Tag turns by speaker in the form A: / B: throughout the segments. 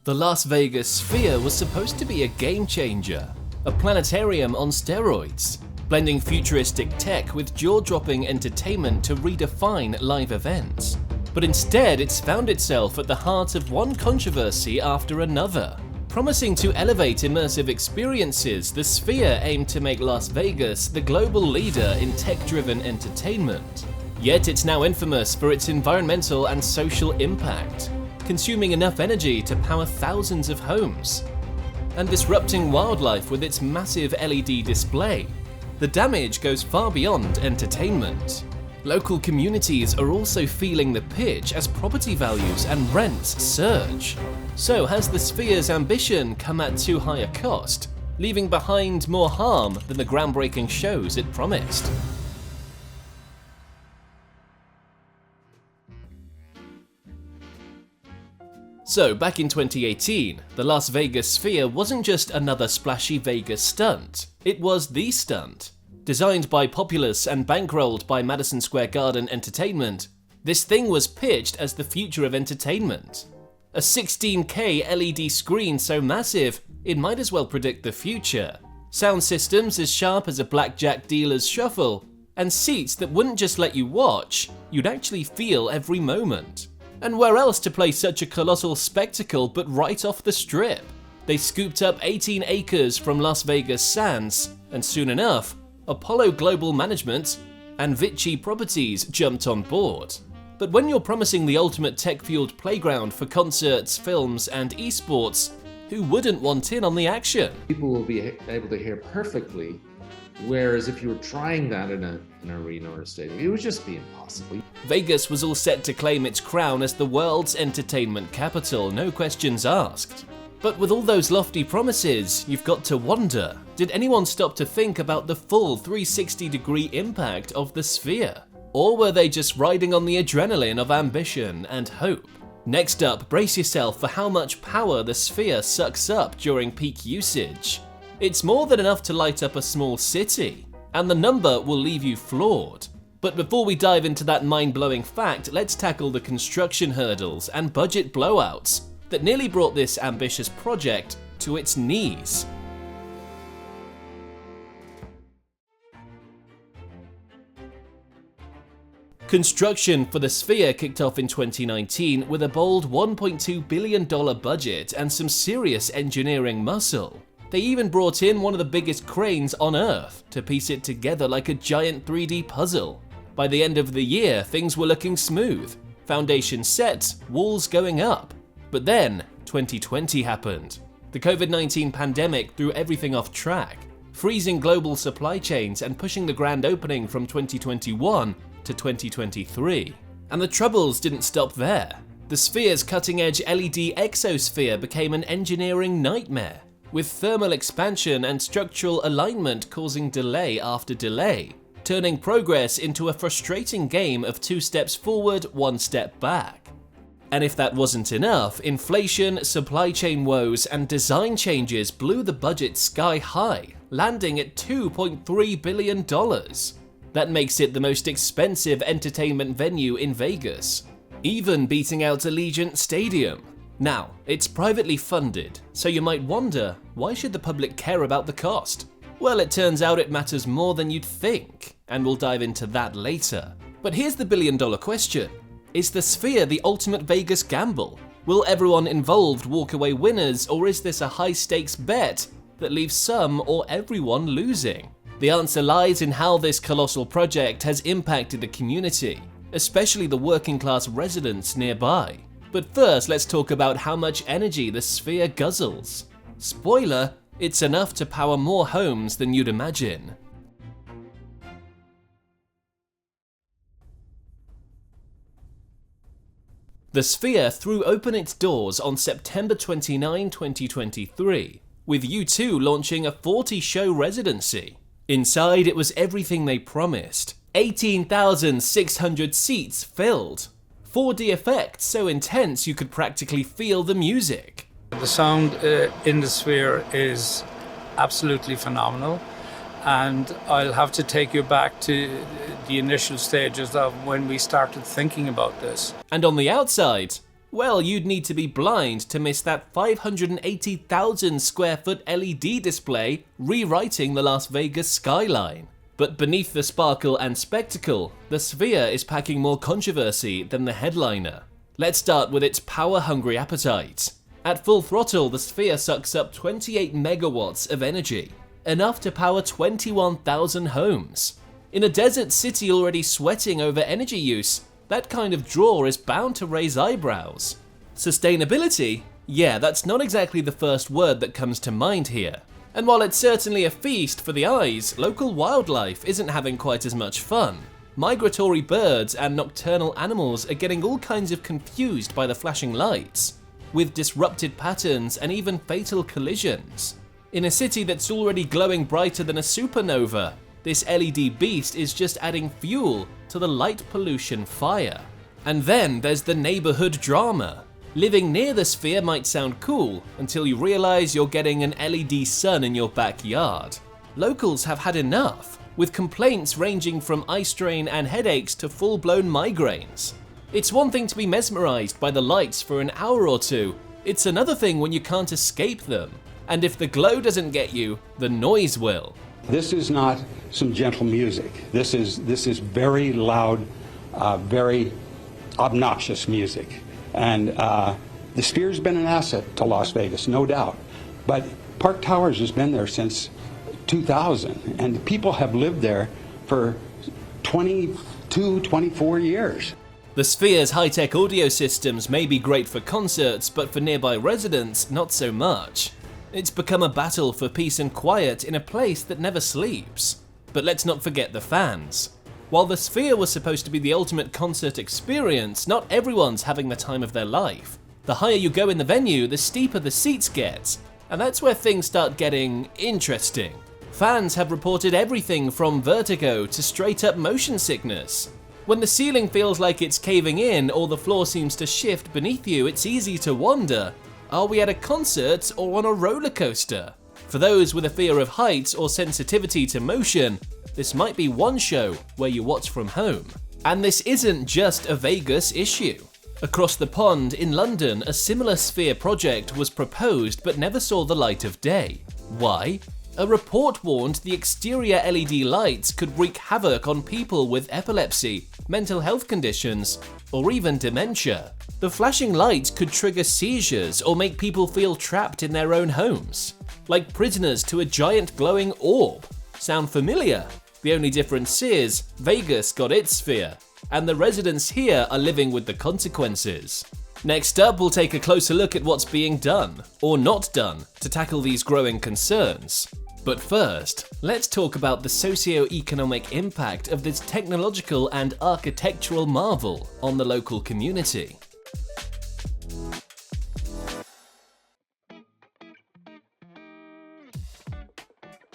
A: The Las Vegas Sphere was supposed to be a game changer, a planetarium on steroids, blending futuristic tech with jaw-dropping entertainment to redefine live events. But instead, it's found itself at the heart of one controversy after another. Promising to elevate immersive experiences, the Sphere aimed to make Las Vegas the global leader in tech-driven entertainment. Yet it's now infamous for its environmental and social impact, consuming enough energy to power thousands of homes, and disrupting wildlife with its massive LED display. The damage goes far beyond entertainment. Local communities are also feeling the pinch as property values and rents surge. So has the Sphere's ambition come at too high a cost, leaving behind more harm than the groundbreaking shows it promised? So back in 2018, the Las Vegas Sphere wasn't just another splashy Vegas stunt, it was the stunt. Designed by Populous and bankrolled by Madison Square Garden Entertainment, this thing was pitched as the future of entertainment. A 16K LED screen so massive, it might as well predict the future. Sound systems as sharp as a blackjack dealer's shuffle, and seats that wouldn't just let you watch, you'd actually feel every moment. And where else to play such a colossal spectacle but right off the strip? They scooped up 18 acres from Las Vegas Sands, and soon enough, Apollo Global Management and Vici Properties jumped on board. But when you're promising the ultimate tech-fueled playground for concerts, films, and esports, who wouldn't want in on the action?
B: People will be able to hear perfectly, whereas if you were trying that in an arena or a stadium, it would just be impossible.
A: Vegas was all set to claim its crown as the world's entertainment capital, no questions asked. But with all those lofty promises, you've got to wonder, did anyone stop to think about the full 360-degree impact of the Sphere? Or were they just riding on the adrenaline of ambition and hope? Next up, brace yourself for how much power the Sphere sucks up during peak usage. It's more than enough to light up a small city, and the number will leave you floored. But before we dive into that mind-blowing fact, let's tackle the construction hurdles and budget blowouts that nearly brought this ambitious project to its knees. Construction for the Sphere kicked off in 2019 with a bold $1.2 billion budget and some serious engineering muscle. They even brought in one of the biggest cranes on Earth to piece it together like a giant 3D puzzle. By the end of the year, things were looking smooth. Foundation set, walls going up. But then, 2020 happened. The COVID-19 pandemic threw everything off track, freezing global supply chains and pushing the grand opening from 2021 to 2023. And the troubles didn't stop there. The Sphere's cutting-edge LED exosphere became an engineering nightmare, with thermal expansion and structural alignment causing delay after delay, turning progress into a frustrating game of 2 steps forward, 1 step back. And if that wasn't enough, inflation, supply chain woes, and design changes blew the budget sky high, landing at $2.3 billion. That makes it the most expensive entertainment venue in Vegas, even beating out Allegiant Stadium. Now, it's privately funded, so you might wonder, why should the public care about the cost? Well, it turns out it matters more than you'd think, and we'll dive into that later. But here's the billion-dollar question. Is the Sphere the ultimate Vegas gamble? Will everyone involved walk away winners, or is this a high-stakes bet that leaves some or everyone losing? The answer lies in how this colossal project has impacted the community, especially the working-class residents nearby. But first, let's talk about how much energy the Sphere guzzles. Spoiler, it's enough to power more homes than you'd imagine. The Sphere threw open its doors on September 29, 2023, with U2 launching a 40-show residency. Inside, it was everything they promised. 18,600 seats filled. 4D effects so intense you could practically feel the music.
C: The sound in the Sphere is absolutely phenomenal, and I'll have to take you back to the initial stages of when we started thinking about this.
A: And on the outside, Well, you'd need to be blind to miss that 580,000 square foot LED display rewriting the Las Vegas skyline. But beneath the sparkle and spectacle, the Sphere is packing more controversy than the headliner. Let's start with its power-hungry appetite. At full throttle, the Sphere sucks up 28 megawatts of energy, enough to power 21,000 homes. In a desert city already sweating over energy use, that kind of draw is bound to raise eyebrows. Sustainability? Yeah, that's not exactly the first word that comes to mind here. And while it's certainly a feast for the eyes, local wildlife isn't having quite as much fun. Migratory birds and nocturnal animals are getting all kinds of confused by the flashing lights, with disrupted patterns and even fatal collisions. In a city that's already glowing brighter than a supernova, this LED beast is just adding fuel to the light pollution fire. And then there's the neighborhood drama. Living near the Sphere might sound cool until you realize you're getting an LED sun in your backyard. Locals have had enough, with complaints ranging from eye strain and headaches to full-blown migraines. It's one thing to be mesmerized by the lights for an hour or two, it's another thing when you can't escape them. And if the glow doesn't get you, the noise will.
D: This is not some gentle music. This is very loud, very obnoxious music. And the Sphere's been an asset to Las Vegas, no doubt. But Park Towers has been there since 2000, and people have lived there for 22, 24 years.
A: The Sphere's high-tech audio systems may be great for concerts, but for nearby residents, not so much. It's become a battle for peace and quiet in a place that never sleeps. But let's not forget the fans. While the Sphere was supposed to be the ultimate concert experience, not everyone's having the time of their life. The higher you go in the venue, the steeper the seats get, and that's where things start getting interesting. Fans have reported everything from vertigo to straight-up motion sickness. When the ceiling feels like it's caving in or the floor seems to shift beneath you, it's easy to wonder, are we at a concert or on a roller coaster? For those with a fear of heights or sensitivity to motion, this might be one show where you watch from home. And this isn't just a Vegas issue. Across the pond in London, a similar Sphere project was proposed but never saw the light of day. Why? A report warned the exterior LED lights could wreak havoc on people with epilepsy, mental health conditions, or even dementia. The flashing lights could trigger seizures or make people feel trapped in their own homes, like prisoners to a giant glowing orb. Sound familiar? The only difference is, Vegas got its Sphere, and the residents here are living with the consequences. Next up, we'll take a closer look at what's being done, or not done, to tackle these growing concerns. But first, let's talk about the socio-economic impact of this technological and architectural marvel on the local community.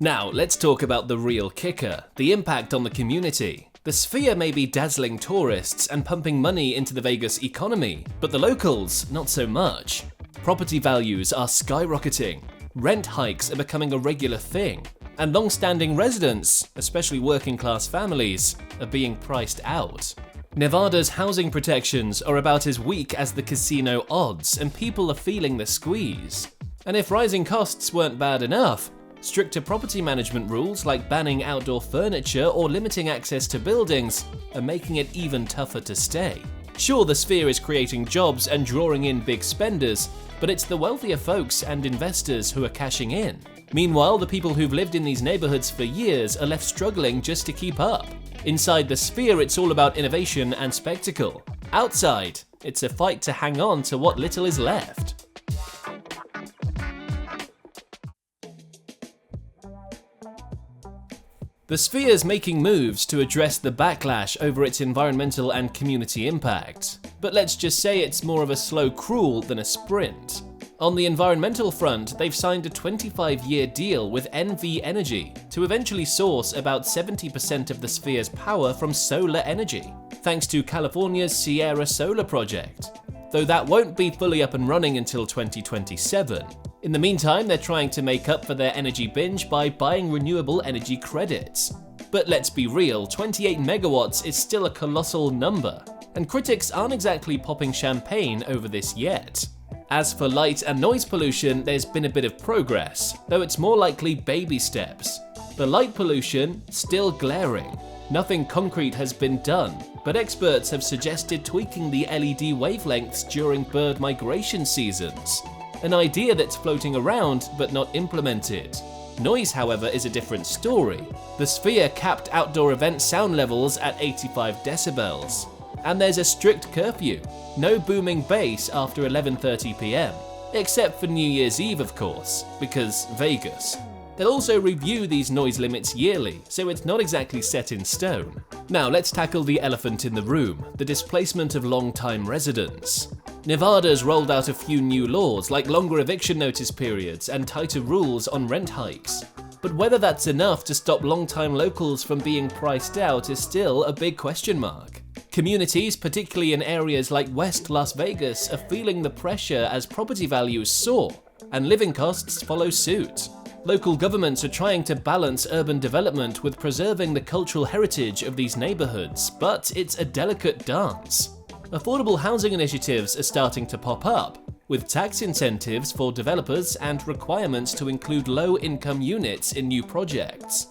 A: Now, let's talk about the real kicker, the impact on the community. The Sphere may be dazzling tourists and pumping money into the Vegas economy, but the locals, not so much. Property values are skyrocketing, rent hikes are becoming a regular thing, and long-standing residents, especially working-class families, are being priced out. Nevada's housing protections are about as weak as the casino odds, and people are feeling the squeeze. And if rising costs weren't bad enough, stricter property management rules like banning outdoor furniture or limiting access to buildings are making it even tougher to stay. Sure, the Sphere is creating jobs and drawing in big spenders, but it's the wealthier folks and investors who are cashing in. Meanwhile, the people who've lived in these neighborhoods for years are left struggling just to keep up. Inside the Sphere, it's all about innovation and spectacle. Outside, it's a fight to hang on to what little is left. The Sphere's making moves to address the backlash over its environmental and community impact, but let's just say it's more of a slow crawl than a sprint. On the environmental front, they've signed a 25-year deal with NV Energy to eventually source about 70% of the Sphere's power from solar energy, thanks to California's Sierra Solar project, though that won't be fully up and running until 2027. In the meantime, they're trying to make up for their energy binge by buying renewable energy credits. But let's be real, 28 megawatts is still a colossal number. and critics aren't exactly popping champagne over this yet. As for light and noise pollution, there's been a bit of progress, though it's more likely baby steps. The light pollution, still glaring. Nothing concrete has been done, but experts have suggested tweaking the LED wavelengths during bird migration seasons. An idea that's floating around but not implemented. Noise, however, is a different story. The Sphere capped outdoor event sound levels at 85 decibels. And there's a strict curfew. No booming bass after 11:30 PM. Except for New Year's Eve, of course, because Vegas. They'll also review these noise limits yearly, so it's not exactly set in stone. Now let's tackle the elephant in the room, the displacement of long-time residents. Nevada's rolled out a few new laws like longer eviction notice periods and tighter rules on rent hikes. But whether that's enough to stop long-time locals from being priced out is still a big question mark. Communities, particularly in areas like West Las Vegas, are feeling the pressure as property values soar, and living costs follow suit. Local governments are trying to balance urban development with preserving the cultural heritage of these neighborhoods, but it's a delicate dance. Affordable housing initiatives are starting to pop up, with tax incentives for developers and requirements to include low-income units in new projects.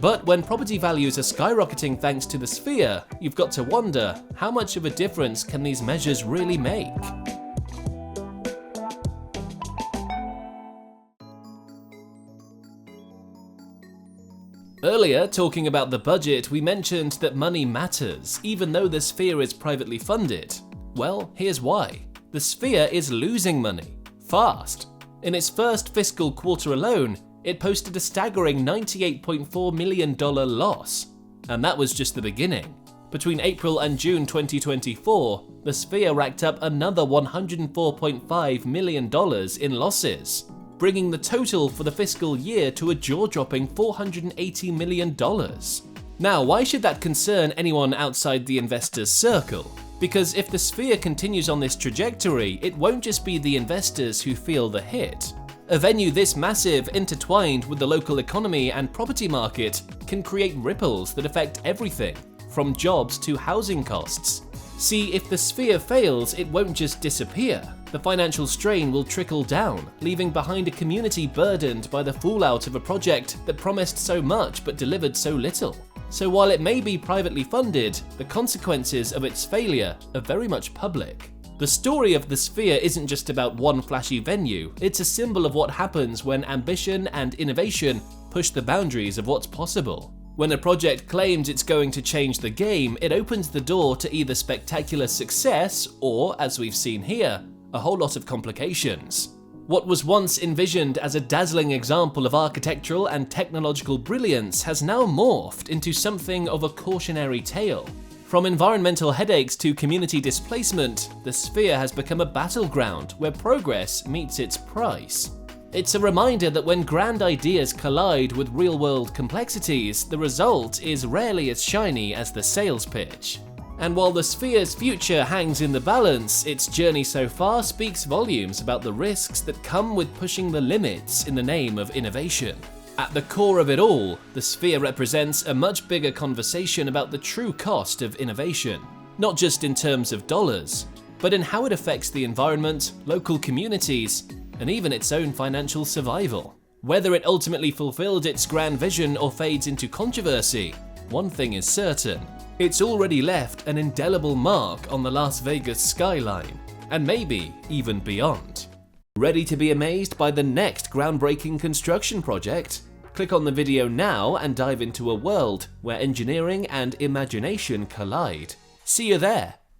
A: But when property values are skyrocketing thanks to the Sphere, you've got to wonder, how much of a difference can these measures really make? Earlier, talking about the budget, we mentioned that money matters, even though the Sphere is privately funded. Well, here's why. The Sphere is losing money. Fast. In its first fiscal quarter alone, it posted a staggering $98.4 million loss. And that was just the beginning. Between April and June 2024, the Sphere racked up another $104.5 million in losses, bringing the total for the fiscal year to a jaw-dropping $480 million. Now, why should that concern anyone outside the investors' circle? Because if the Sphere continues on this trajectory, it won't just be the investors who feel the hit. A venue this massive, intertwined with the local economy and property market, can create ripples that affect everything, from jobs to housing costs. See, if the Sphere fails, it won't just disappear. The financial strain will trickle down, leaving behind a community burdened by the fallout of a project that promised so much but delivered so little. So while it may be privately funded, the consequences of its failure are very much public. The story of the Sphere isn't just about one flashy venue, it's a symbol of what happens when ambition and innovation push the boundaries of what's possible. When a project claims it's going to change the game, it opens the door to either spectacular success or, as we've seen here, a whole lot of complications. What was once envisioned as a dazzling example of architectural and technological brilliance has now morphed into something of a cautionary tale. From environmental headaches to community displacement, the Sphere has become a battleground where progress meets its price. It's a reminder that when grand ideas collide with real-world complexities, the result is rarely as shiny as the sales pitch. And while the Sphere's future hangs in the balance, its journey so far speaks volumes about the risks that come with pushing the limits in the name of innovation. At the core of it all, the Sphere represents a much bigger conversation about the true cost of innovation, not just in terms of dollars, but in how it affects the environment, local communities, and even its own financial survival. Whether it ultimately fulfilled its grand vision or fades into controversy, one thing is certain. It's already left an indelible mark on the Las Vegas skyline, and maybe even beyond. Ready to be amazed by the next groundbreaking construction project? Click on the video now and dive into a world where engineering and imagination collide. See you there!